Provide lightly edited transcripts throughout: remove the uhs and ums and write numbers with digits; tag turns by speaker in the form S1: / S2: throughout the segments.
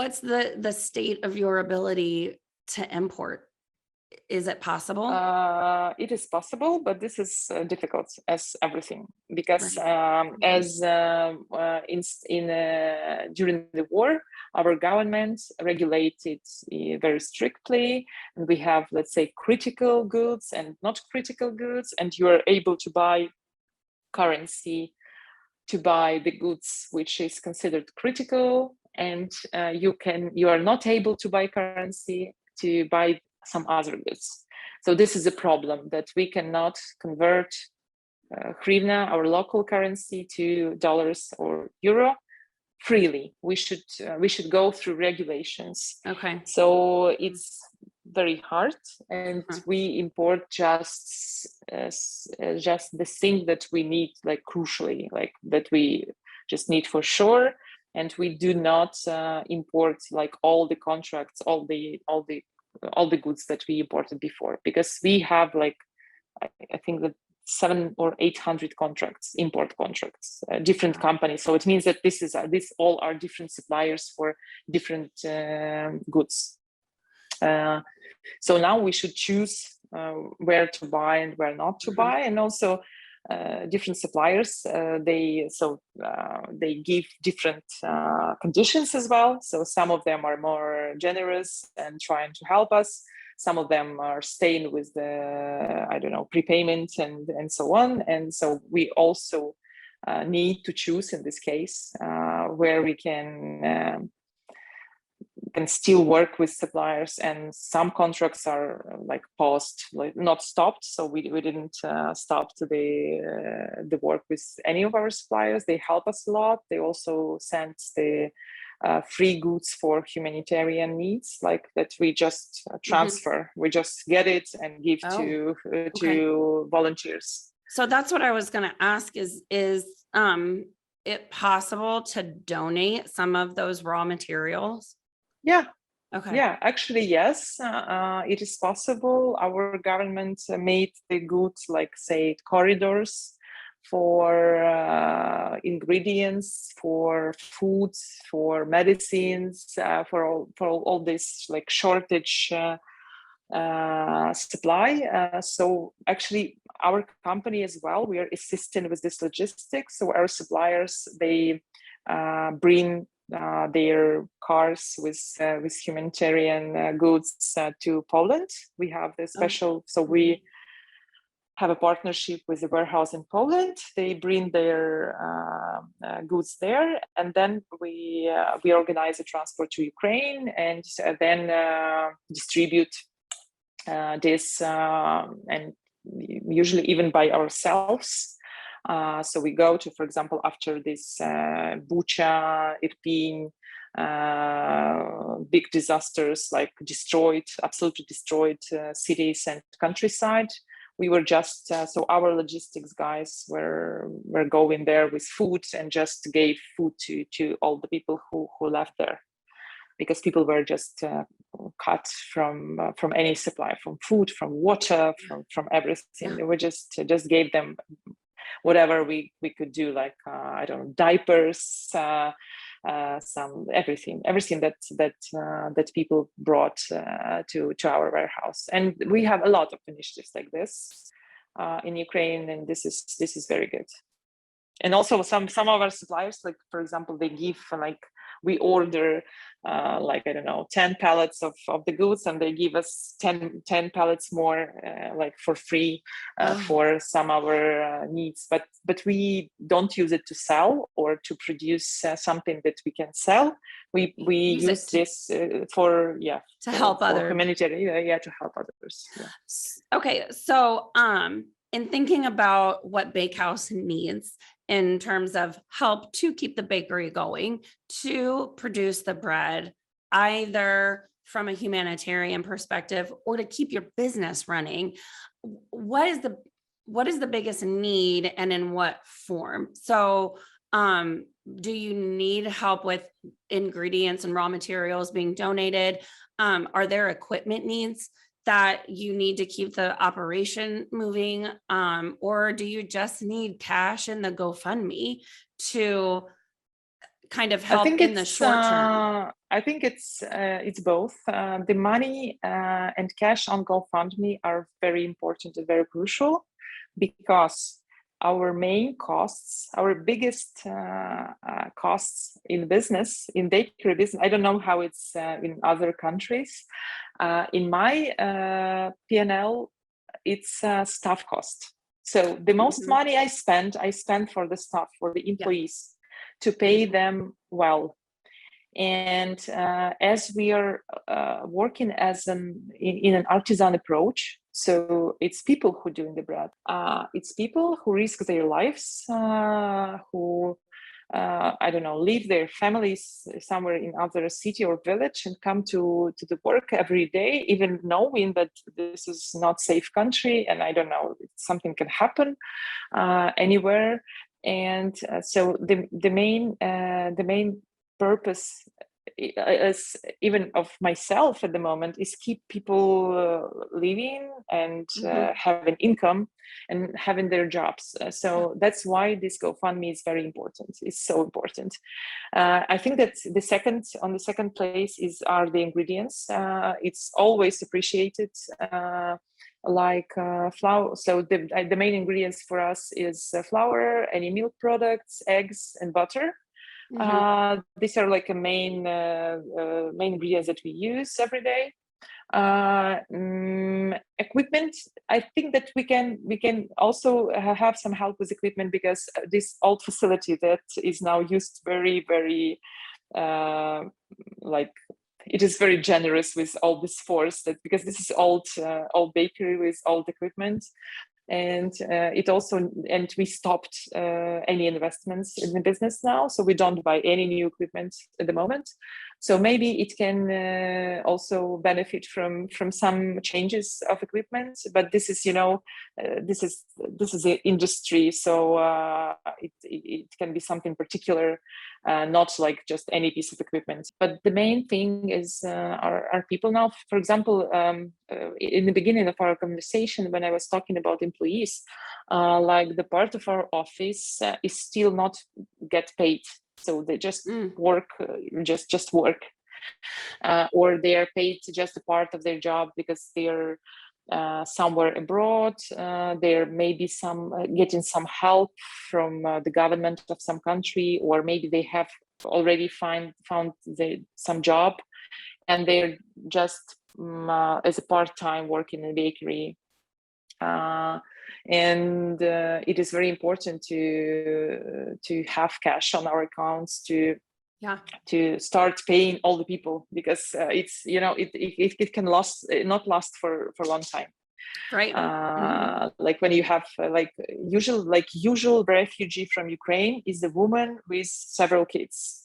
S1: what's the state of your ability to import? Is it possible?
S2: It is possible, but this is difficult as everything, because
S1: Right.
S2: as in during the war, our government regulated very strictly, and we have, let's say, critical goods and not critical goods, and you are able to buy currency to buy the goods which is considered critical, and you are not able to buy currency to buy some other goods. So this is a problem, that we cannot convert hryvnia, our local currency, to dollars or euro freely. We should go through regulations.
S1: Okay.
S2: So it's very hard, and we import just the thing that we need, like crucially, like that we just need for sure. And we do not import like all the contracts, all the goods that we imported before, because we have like I think that 700 or 800 contracts, import contracts, different companies. So it means that this all are different suppliers for different goods. So now we should choose where to buy and where not to buy, and also different suppliers. They give different conditions as well. So some of them are more generous and trying to help us. Some of them are staying with the prepayment and so on. And so we also need to choose in this case where we can still work with suppliers, and some contracts are like paused, like not stopped. So we didn't stop the work with any of our suppliers. They help us a lot. They also sent the free goods for humanitarian needs, like that we just transfer. We just get it and give to volunteers.
S1: So that's what I was going to ask: is it possible to donate some of those raw materials?
S2: Yeah.
S1: Okay.
S2: Yeah, actually, yes, it is possible. Our government made the goods, like say, corridors for ingredients, for foods, for medicines, for all this like shortage supply. So actually, our company as well, we are assisting with this logistics. So our suppliers, they bring their cars with humanitarian goods to Poland. We have the special, so we have a partnership with the warehouse in Poland. They bring their goods there, and then we organize a transport to Ukraine, and then distribute this, and usually even by ourselves. So we go to, for example, after this Bucha, Irpin, big disasters, like absolutely destroyed cities and countryside. We were just, so our logistics guys were going there with food and just gave food to all the people who left there, because people were just cut from any supply, from food, from water, from everything. We just gave them whatever we could do, like diapers, some everything that people brought to our warehouse. And we have a lot of initiatives like this in Ukraine, and this is very good. And also some of our suppliers, like for example, they give we order 10 pallets of the goods, and they give us 10 pallets more for free for some of our needs, but we don't use it to sell or to produce something that we can sell. We use this for
S1: help others,
S2: humanitarian, to help others.
S1: Okay, so in thinking about what Bakehouse needs in terms of help to keep the bakery going, to produce the bread, either from a humanitarian perspective or to keep your business running, what is the biggest need, and in what form? So do you need help with ingredients and raw materials being donated? Are there equipment needs that you need to keep the operation moving? Or do you just need cash in the GoFundMe to kind of
S2: I
S1: help
S2: think
S1: in the short term?
S2: I think it's both. The money and cash on GoFundMe are very important and very crucial, because our main costs, our biggest costs in business, in bakery business, I don't know how it's in other countries. In my P&L, it's staff cost. So the most money I spend for the staff, for the employees, to pay them well. And as we are working in an artisan approach, so it's people who doing the bread. It's people who risk their lives, who I don't know, leave their families somewhere in other city or village and come to the work every day, even knowing that this is not safe country, and I don't know, something can happen anywhere. And so the main purpose is, even of myself at the moment, is keep people living and having income and having their jobs. So that's why this GoFundMe is very important. It's so important. I think that on the second place are the ingredients. It's always appreciated. Like flour. So the main ingredients for us is flour, any milk products, eggs, and butter. These are like a main ingredients that we use every day. Equipment, I think that we can also have some help with equipment, because this old facility that is now used very, very like, it is very generous with all this force, that because this is old bakery with old equipment. And we stopped any investments in the business now, so we don't buy any new equipment at the moment. So maybe it can also benefit from some changes of equipment. But this is, this is the industry, so it can be something particular, not like just any piece of equipment. But the main thing is our people now. For example, in the beginning of our conversation, when I was talking about employees, like the part of our office is still not get paid. So they just work, just work, or they are paid just a part of their job because they're somewhere abroad. There may be some getting some help from the government of some country, or maybe they have already found some job, and they're just as a part-time working in a bakery. And it is very important to have cash on our accounts to start paying all the people, because it's it can not last for a long time,
S1: right?
S2: Like when you have usual refugee from Ukraine is the woman with several kids.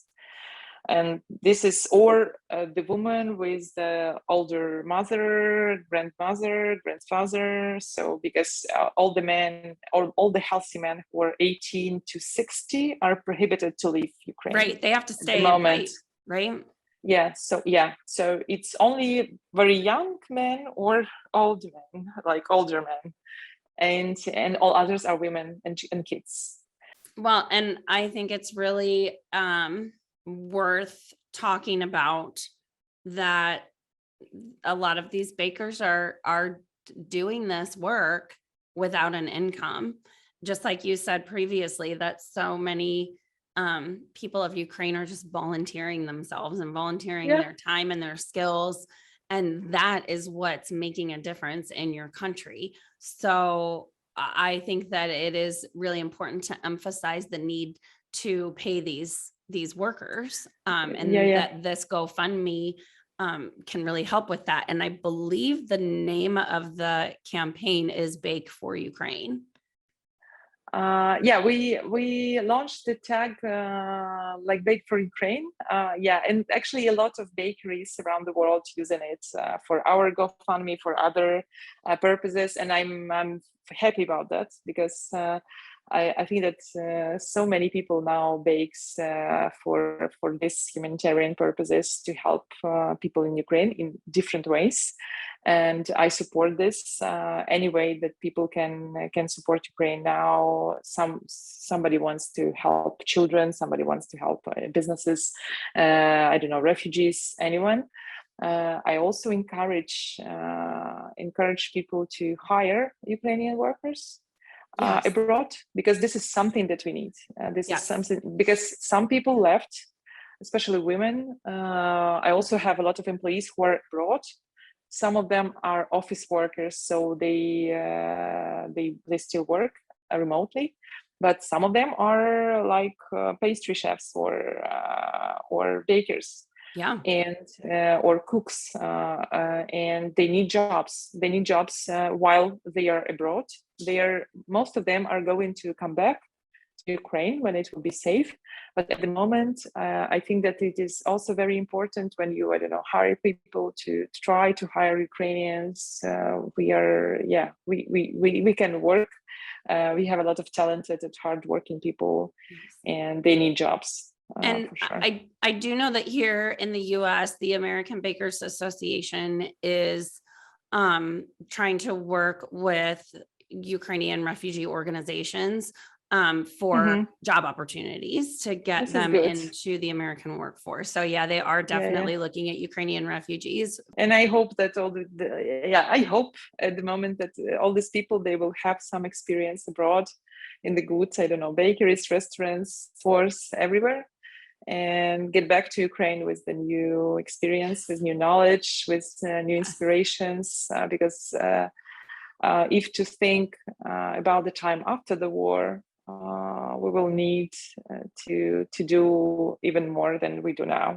S2: And this is, or the woman with the older mother, grandmother, grandfather. So because all the men, or all the healthy men who are 18 to 60 are prohibited to leave Ukraine.
S1: Right, they have to stay
S2: at the moment.
S1: Right.
S2: Yeah. So it's only very young men or old men, like older men, and all others are women and kids.
S1: Well, and I think it's really worth talking about that a lot of these bakers are doing this work without an income. Just like you said previously, that so many people of Ukraine are just volunteering themselves and volunteering their time and their skills. And that is what's making a difference in your country. So I think that it is really important to emphasize the need to pay these workers, that this GoFundMe can really help with that. And I believe the name of the campaign is Bake for Ukraine.
S2: We launched the tag like Bake for Ukraine. And actually a lot of bakeries around the world using it for our GoFundMe, for other purposes, and I'm happy about that, because I think that so many people now bakes for this humanitarian purposes to help people in Ukraine in different ways, and I support this any way that people can support Ukraine now. Somebody wants to help children, somebody wants to help businesses, I don't know, refugees, anyone. I also encourage people to hire Ukrainian workers
S1: Yes.
S2: abroad, because this is something that we need. This
S1: Yes.
S2: is something, because some people left, especially women. I also have a lot of employees who are abroad. Some of them are office workers, so they still work remotely. But some of them are like pastry chefs or bakers.
S1: Yeah.
S2: And or cooks, and they need jobs. They need jobs while they are abroad. Most of them are going to come back to Ukraine when it will be safe. But at the moment, I think that it is also very important when you, I don't know, hire people to try to hire Ukrainians. We can work. We have a lot of talented and hardworking people, and they need jobs.
S1: And
S2: for sure.
S1: I do know that here in the US, the American Bakers Association is trying to work with Ukrainian refugee organizations for job opportunities to get
S2: This is
S1: them
S2: good.
S1: into the American workforce. So yeah, they are definitely looking at Ukrainian refugees.
S2: And I hope that I hope at the moment that all these people, they will have some experience abroad in the goods, I don't know, bakeries, restaurants, stores, everywhere, and get back to Ukraine with the new experience, with new knowledge, with new inspirations. Because if to think about the time after the war, we will need to do even more than we do now.